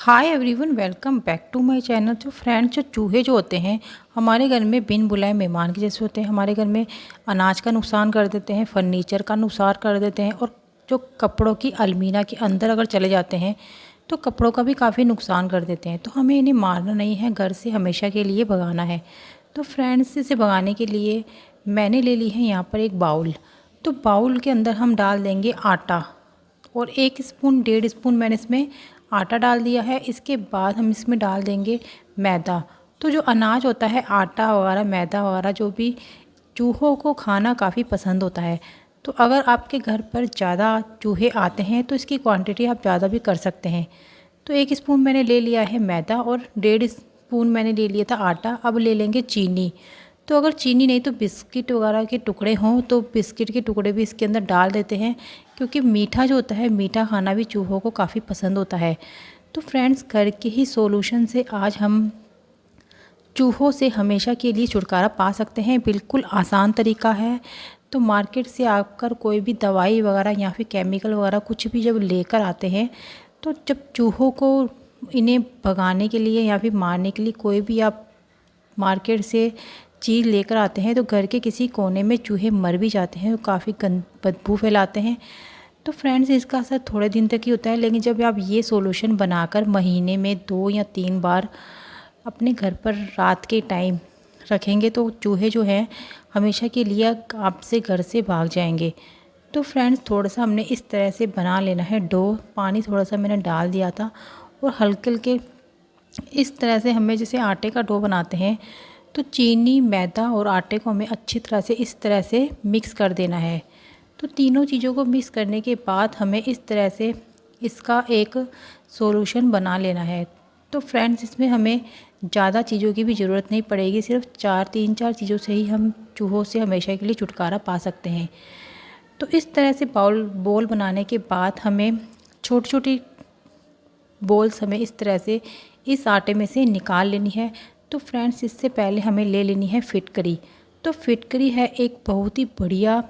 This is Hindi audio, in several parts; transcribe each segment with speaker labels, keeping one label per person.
Speaker 1: Hi everyone, welcome back to my channel. तो फ्रेंड्स, जो चूहे जो होते हैं हमारे घर में बिन बुलाए मेहमान के जैसे होते हैं। हमारे घर में अनाज का नुकसान कर देते हैं, फर्नीचर का नुकसान कर देते हैं, और जो कपड़ों की अलमीरा के अंदर अगर चले जाते हैं तो कपड़ों का भी काफ़ी नुकसान कर देते हैं। तो हमें इन्हें मारना नहीं है, घर से हमेशा के लिए भगाना है। तो फ्रेंड्स, इसे भगाने के लिए मैंने ले ली है यहाँ पर एक बाउल। तो बाउल के अंदर हम डाल देंगे आटा, और 1 स्पून 1.5 स्पून मैंने इसमें आटा डाल दिया है। इसके बाद हम इसमें डाल देंगे मैदा। तो जो अनाज होता है, आटा वगैरह, मैदा वगैरह, जो भी चूहों को खाना काफ़ी पसंद होता है। तो अगर आपके घर पर ज़्यादा चूहे आते हैं तो इसकी क्वांटिटी आप ज़्यादा भी कर सकते हैं। तो 1 स्पून मैंने ले लिया है मैदा और 1.5 स्पून मैंने ले लिया था आटा। अब ले लेंगे चीनी। तो अगर चीनी नहीं तो बिस्किट वगैरह के टुकड़े हों तो बिस्किट के टुकड़े भी इसके अंदर डाल देते हैं, क्योंकि मीठा जो होता है, मीठा खाना भी चूहों को काफ़ी पसंद होता है। तो फ्रेंड्स, घर के ही सॉल्यूशन से आज हम चूहों से हमेशा के लिए छुटकारा पा सकते हैं। बिल्कुल आसान तरीका है। तो मार्केट से आकर कोई भी दवाई वगैरह या फिर केमिकल वगैरह कुछ भी जब लेकर आते हैं, तो जब चूहों को इन्हें भगाने के लिए या फिर मारने के लिए कोई भी आप मार्केट से चीज़ लेकर आते हैं तो घर के किसी कोने में चूहे मर भी जाते हैं, काफ़ी गंद बदबू फैलाते हैं। तो फ्रेंड्स, इसका असर थोड़े दिन तक ही होता है, लेकिन जब आप ये सॉल्यूशन बनाकर महीने में 2 या 3 बार अपने घर पर रात के टाइम रखेंगे तो चूहे जो हैं हमेशा के लिए आपसे घर से भाग जाएंगे। तो फ्रेंड्स, थोड़ा सा हमने इस तरह से बना लेना है डो। पानी थोड़ा सा मैंने डाल दिया था, और हल्के हल्के इस तरह से हमें जैसे आटे का डो बनाते हैं, तो चीनी, मैदा और आटे को हमें अच्छी तरह से इस तरह से मिक्स कर देना है। तो तीनों चीज़ों को मिक्स करने के बाद हमें इस तरह से इसका एक सॉल्यूशन बना लेना है। तो फ्रेंड्स, इसमें हमें ज़्यादा चीज़ों की भी ज़रूरत नहीं पड़ेगी। सिर्फ 3-4 चीज़ों से ही हम चूहों से हमेशा के लिए छुटकारा पा सकते हैं। तो इस तरह से बोल बनाने के बाद हमें छोटी छोटी बोल्स हमें इस तरह से इस आटे में से निकाल लेनी है। तो फ्रेंड्स, इससे पहले हमें ले लेनी है फिटकरी। तो फिटकरी है एक बहुत ही बढ़िया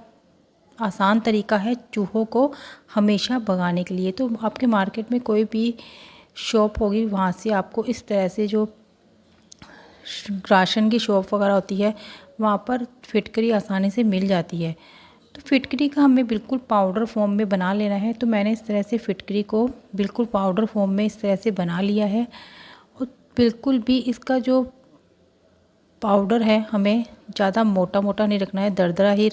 Speaker 1: आसान तरीका है चूहों को हमेशा भगाने के लिए। तो आपके मार्केट में कोई भी शॉप होगी, वहाँ से आपको इस तरह से जो राशन की शॉप वगैरह होती है, वहाँ पर फिटकरी आसानी से मिल जाती है। तो फिटकरी का हमें बिल्कुल पाउडर फॉर्म में बना लेना है। तो मैंने इस तरह से फिटकरी को बिल्कुल पाउडर फॉर्म में इस तरह से बना लिया है, और बिल्कुल भी इसका जो पाउडर है हमें ज़्यादा मोटा मोटा नहीं रखना है, दरदरा ही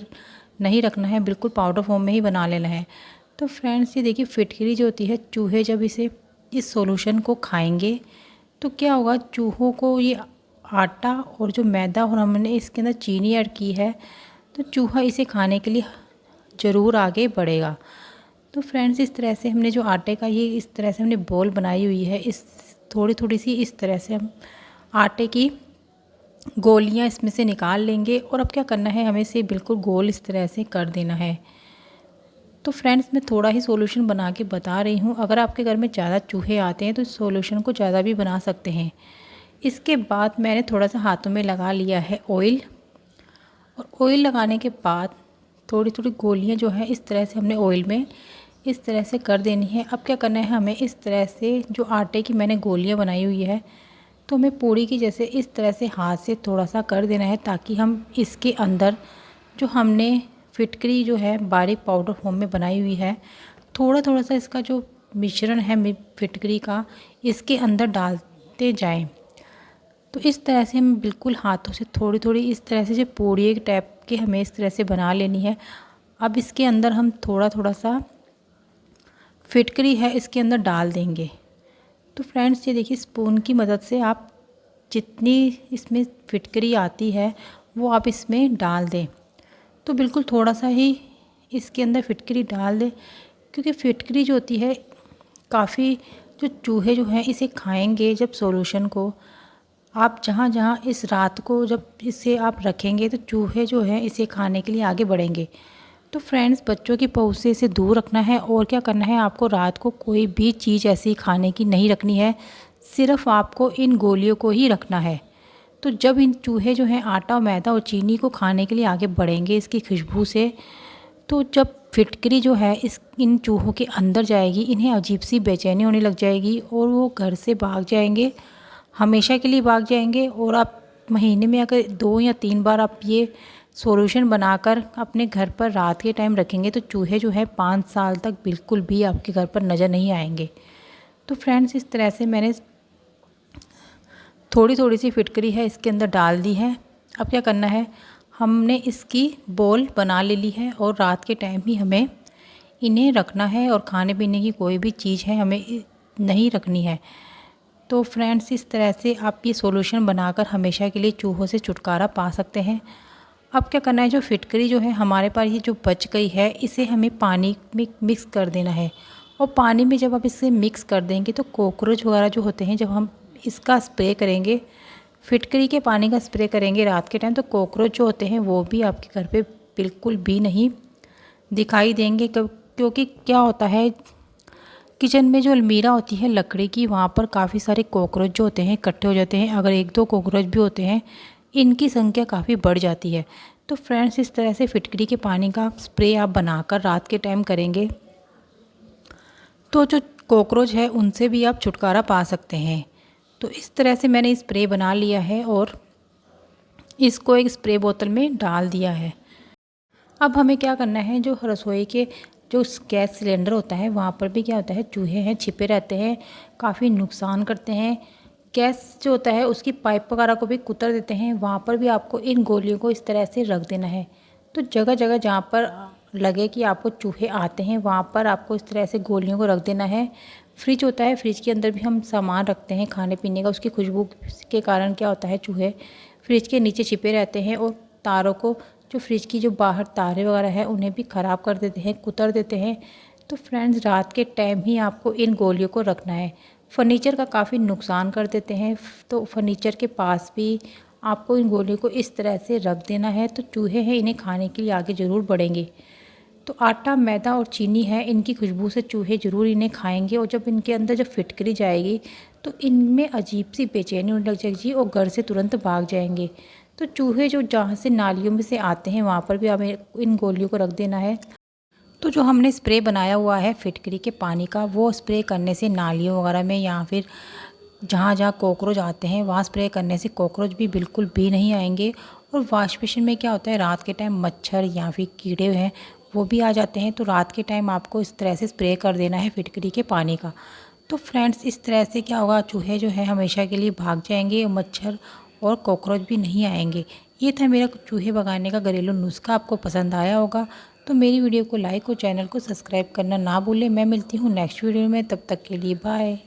Speaker 1: नहीं रखना है, बिल्कुल पाउडर फॉर्म में ही बना लेना है। तो फ्रेंड्स, ये देखिए, फिटकरी जो होती है, चूहे जब इस सॉल्यूशन को खाएंगे तो क्या होगा, चूहों को ये आटा और जो मैदा और हमने इसके अंदर चीनी ऐड की है, तो चूहा इसे खाने के लिए ज़रूर आगे बढ़ेगा। तो फ्रेंड्स, इस तरह से हमने जो आटे का ये इस तरह से हमने बॉल बनाई हुई है, इस थोड़ी थोड़ी सी इस तरह से हम आटे की गोलियां इसमें से निकाल लेंगे। और अब क्या करना है, हमें इसे बिल्कुल गोल इस तरह से कर देना है। तो फ्रेंड्स, मैं थोड़ा ही सॉल्यूशन बना के बता रही हूँ। अगर आपके घर में ज़्यादा चूहे आते हैं तो इस सॉल्यूशन को ज़्यादा भी बना सकते हैं। इसके बाद मैंने थोड़ा सा हाथों में लगा लिया है ऑयल, और ऑयल लगाने के बाद थोड़ी थोड़ी गोलियां जो हैं इस तरह से हमने ऑयल में इस तरह से कर देनी है। अब क्या करना है, हमें इस तरह से जो आटे की मैंने गोलियां बनाई हुई है, तो हमें पूड़ी की जैसे इस तरह से हाथ से थोड़ा सा कर देना है, ताकि हम इसके अंदर जो हमने फिटकरी जो है बारीक पाउडर फॉर्म में बनाई हुई है, थोड़ा थोड़ा सा इसका जो मिश्रण है फिटकरी का, इसके अंदर डालते जाएं। तो इस तरह से हम बिल्कुल हाथों से थोड़ी थोड़ी इस तरह से जो पूड़ी टाइप के हमें इस तरह से बना लेनी है। अब इसके अंदर हम थोड़ा थोड़ा सा फिटकरी है इसके अंदर डाल देंगे। तो फ्रेंड्स, ये देखिए, स्पून की मदद से आप जितनी इसमें फिटकरी आती है वो आप इसमें डाल दें। तो बिल्कुल थोड़ा सा ही इसके अंदर फिटकरी डाल दें, क्योंकि फिटकरी जो होती है काफ़ी, जो चूहे जो हैं इसे खाएंगे जब सॉल्यूशन को, आप जहाँ जहाँ इस रात को जब इसे आप रखेंगे तो चूहे जो हैं इसे खाने के लिए आगे बढ़ेंगे। तो फ्रेंड्स, बच्चों की पहुँच से इसे दूर रखना है। और क्या करना है, आपको रात को कोई भी चीज़ ऐसी खाने की नहीं रखनी है, सिर्फ आपको इन गोलियों को ही रखना है। तो जब इन चूहे जो हैं आटा, मैदा और चीनी को खाने के लिए आगे बढ़ेंगे इसकी खुशबू से, तो जब फिटकरी जो है इन चूहों के अंदर जाएगी, इन्हें अजीब सी बेचैनी होने लग जाएगी और वो घर से भाग जाएंगे, हमेशा के लिए भाग जाएंगे। और आप महीने में अगर 2 या 3 बार आप ये सॉल्यूशन बनाकर अपने घर पर रात के टाइम रखेंगे तो चूहे जो है 5 साल तक बिल्कुल भी आपके घर पर नज़र नहीं आएंगे। तो फ्रेंड्स, इस तरह से मैंने थोड़ी थोड़ी सी फिटकरी है इसके अंदर डाल दी है। अब क्या करना है, हमने इसकी बॉल बना ले ली है और रात के टाइम ही हमें इन्हें रखना है और खाने पीने की कोई भी चीज़ है हमें नहीं रखनी है। तो फ्रेंड्स, इस तरह से आप ये सॉल्यूशन बनाकर हमेशा के लिए चूहों से छुटकारा पा सकते हैं। अब क्या करना है, जो फिटकरी जो है हमारे पास ये जो बच गई है इसे हमें पानी में मिक्स कर देना है। और पानी में जब आप इसे मिक्स कर देंगे तो कॉकरोच वगैरह जो होते हैं, जब हम इसका स्प्रे करेंगे, फिटकरी के पानी का स्प्रे करेंगे रात के टाइम, तो कॉकरोच जो होते हैं वो भी आपके घर पे बिल्कुल भी नहीं दिखाई देंगे। क्योंकि क्या होता है, किचन में जो अलमीरा होती है लकड़ी की, वहाँ पर काफ़ी सारे कॉकरोच जो होते हैं इकट्ठे हो जाते हैं। अगर 1-2 कॉकरोच भी होते हैं, इनकी संख्या काफ़ी बढ़ जाती है। तो फ्रेंड्स, इस तरह से फिटकरी के पानी का स्प्रे आप बनाकर रात के टाइम करेंगे तो जो कॉकरोच है उनसे भी आप छुटकारा पा सकते हैं। तो इस तरह से मैंने स्प्रे बना लिया है और इसको एक स्प्रे बोतल में डाल दिया है। अब हमें क्या करना है, जो रसोई के जो गैस सिलेंडर होता है वहाँ पर भी क्या होता है, चूहे हैं छिपे रहते हैं, काफ़ी नुकसान करते हैं। गैस जो होता है उसकी पाइप वगैरह को भी कुतर देते हैं। वहाँ पर भी आपको इन गोलियों को इस तरह से रख देना है। तो जगह जगह जहाँ पर लगे कि आपको चूहे आते हैं वहाँ पर आपको इस तरह से गोलियों को रख देना है। फ्रिज होता है, फ्रिज के अंदर भी हम सामान रखते हैं खाने पीने का, उसकी खुशबू के कारण क्या होता है, चूहे फ्रिज के नीचे छिपे रहते हैं और तारों को, जो फ्रिज की जो बाहर तारे वगैरह है उन्हें भी ख़राब कर देते हैं, कुतर देते हैं। तो फ्रेंड्स, रात के टाइम ही आपको इन गोलियों को रखना है। फर्नीचर का काफ़ी नुकसान कर देते हैं, तो फर्नीचर के पास भी आपको इन गोलियों को इस तरह से रख देना है। तो चूहे हैं इन्हें खाने के लिए आगे ज़रूर बढ़ेंगे। तो आटा, मैदा और चीनी है, इनकी खुशबू से चूहे ज़रूर इन्हें खाएंगे और जब इनके अंदर जब फिटकरी जाएगी तो इनमें अजीब सी बेचैनी होने लग जाएगी और घर से तुरंत भाग जाएंगे। तो चूहे जो जहाँ से नालियों में से आते हैं वहाँ पर भी हमें इन गोलियों को रख देना है। तो जो हमने स्प्रे बनाया हुआ है फिटकरी के पानी का, वो स्प्रे करने से नालियों वगैरह में या फिर जहाँ जहाँ कॉकरोच आते हैं वहाँ स्प्रे करने से कॉकरोच भी बिल्कुल भी नहीं आएंगे। और वॉश बेसिन में क्या होता है, रात के टाइम मच्छर या फिर कीड़े हैं वो भी आ जाते हैं। तो रात के टाइम आपको इस तरह से स्प्रे कर देना है फिटकरी के पानी का। तो फ्रेंड्स, इस तरह से क्या होगा, चूहे जो है हमेशा के लिए भाग जाएंगे, मच्छर और कॉकरोच भी नहीं आएंगे। ये था मेरा चूहे भगाने का घरेलू नुस्खा। आपको पसंद आया होगा तो मेरी वीडियो को लाइक और चैनल को सब्सक्राइब करना ना भूलें। मैं मिलती हूँ नेक्स्ट वीडियो में, तब तक के लिए बाय।